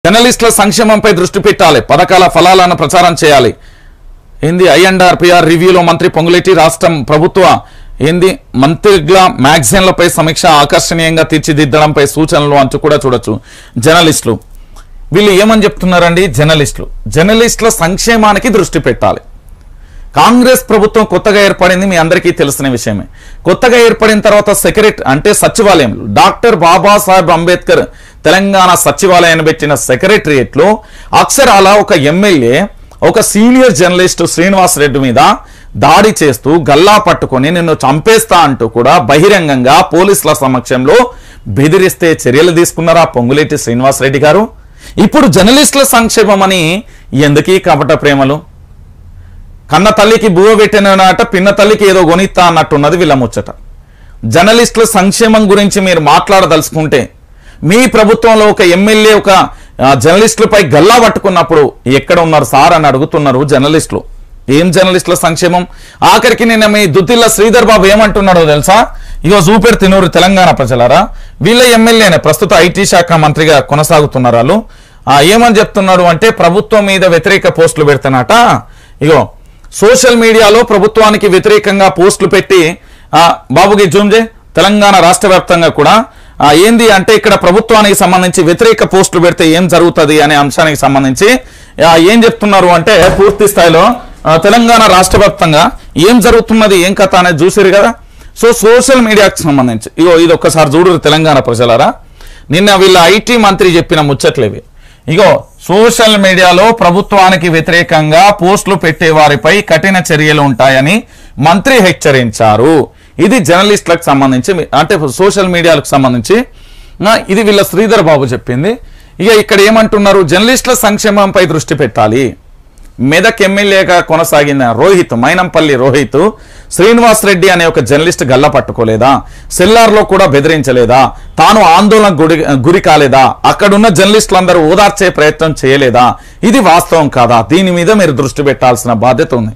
జర్నలిస్టుల సంక్షేమంపై దృష్టి పెట్టాలి, పథకాల ఫలాలను ప్రచారం చేయాలి. ఏంది ఐఎండ్ఆర్పిఆర్ రివ్యూలో మంత్రి పొంగులేటి రాష్ట్రం ప్రభుత్వ ఏంది మంత్రిల మ్యాగజైన్లపై సమీక్ష ఆకర్షణీయంగా తీర్చిదిద్దడంపై సూచనలు అంటూ కూడా చూడొచ్చు. జర్నలిస్టులు వీళ్ళు ఏమని చెప్తున్నారండి? జర్నలిస్టుల సంక్షేమానికి దృష్టి పెట్టాలి. కాంగ్రెస్ ప్రభుత్వం కొత్తగా ఏర్పడింది, మీ అందరికీ తెలిసిన విషయమే. కొత్తగా ఏర్పడిన తర్వాత సచివాలయంలో డాక్టర్ బాబాసాహెబ్ అంబేద్కర్ తెలంగాణ సచివాలయాన్ని పెట్టిన సెక్రటరియట్లో అక్షరాల ఒక ఎమ్మెల్యే ఒక సీనియర్ జర్నలిస్ట్ శ్రీనివాస్ రెడ్డి మీద దాడి చేస్తూ గల్లా పట్టుకొని నిన్ను చంపేస్తా అంటూ కూడా బహిరంగంగా పోలీసుల సమక్షంలో బెదిరిస్తే చర్యలు తీసుకున్నారా పొంగులేటి శ్రీనివాస్ రెడ్డి గారు? ఇప్పుడు జర్నలిస్టుల సంక్షేమం అని ఎందుకీ కపట ప్రేమలు? కన్న తల్లికి బువ్వ పెట్టినట పిన్న తల్లికి ఏదో గొనిత్తా అన్నట్టున్నది వీళ్ళ ముచ్చట. జర్నలిస్టుల సంక్షేమం గురించి మీరు మాట్లాడదలుచుకుంటే మీ ప్రభుత్వంలో ఒక ఎమ్మెల్యే ఒక జర్నలిస్టులపై గల్లా పట్టుకున్నప్పుడు ఎక్కడ ఉన్నారు సార్ అని అడుగుతున్నారు జర్నలిస్టులు. ఏం జర్నలిస్టుల సంక్షేమం? ఆఖరికి నిన్న మీ దుద్దిల్ల శ్రీధర్ బాబు ఏమంటున్నాడో తెలుసా? ఇగో చూపెడు తినూరు తెలంగాణ ప్రజలారా, వీళ్ళ ఎమ్మెల్యేనే ప్రస్తుత ఐటీ శాఖ మంత్రిగా కొనసాగుతున్నారు. వాళ్ళు ఏమని చెప్తున్నాడు అంటే ప్రభుత్వం మీద వ్యతిరేక పోస్టులు పెడతానట. ఇగో సోషల్ మీడియాలో ప్రభుత్వానికి వ్యతిరేకంగా పోస్టులు పెట్టి బాబుకి జూమ్ చే తెలంగాణ రాష్ట్ర వ్యాప్తంగా కూడా ఏంది అంటే ఇక్కడ ప్రభుత్వానికి సంబంధించి వ్యతిరేక పోస్టులు పెడితే ఏం జరుగుతుంది అనే అంశానికి సంబంధించి ఏం చెప్తున్నారు అంటే పూర్తి స్థాయిలో తెలంగాణ రాష్ట్ర వ్యాప్తంగా ఏం జరుగుతున్నది ఏం కథ అనేది చూసారు కదా. సో సోషల్ మీడియాకి సంబంధించి ఇగో ఇది ఒక్కసారి చూడరు తెలంగాణ ప్రజలారా, నిన్న వీళ్ళ ఐటీ మంత్రి చెప్పిన ముచ్చట్లేవి. ఇగో సోషల్ మీడియాలో ప్రభుత్వానికి వ్యతిరేకంగా పోస్టులు పెట్టే వారిపై కఠిన చర్యలు ఉంటాయని మంత్రి హెచ్చరించారు. ఇది జర్నలిస్టులకు సంబంధించి అంటే సోషల్ మీడియాలకు సంబంధించి ఇది వీళ్ళ శ్రీధర్ బాబు చెప్పింది. ఇక ఇక్కడ ఏమంటున్నారు? జర్నలిస్టుల సంక్షేమంపై దృష్టి పెట్టాలి. మెదక్ ఎమ్మెల్యేగా కొనసాగిన మైనంపల్లి రోహిత్ శ్రీనివాస్ రెడ్డి అనే ఒక జర్నలిస్ట్ గల్ల పట్టుకోలేదా? సెల్లార్లో కూడా బెదిరించలేదా? తాను ఆందోళనకు గురి కాలేదా? అక్కడున్న జర్నలిస్టులందరూ ఓదార్చే ప్రయత్నం చేయలేదా? ఇది వాస్తవం కాదా? దీని మీద మీరు దృష్టి పెట్టాల్సిన బాధ్యత ఉంది.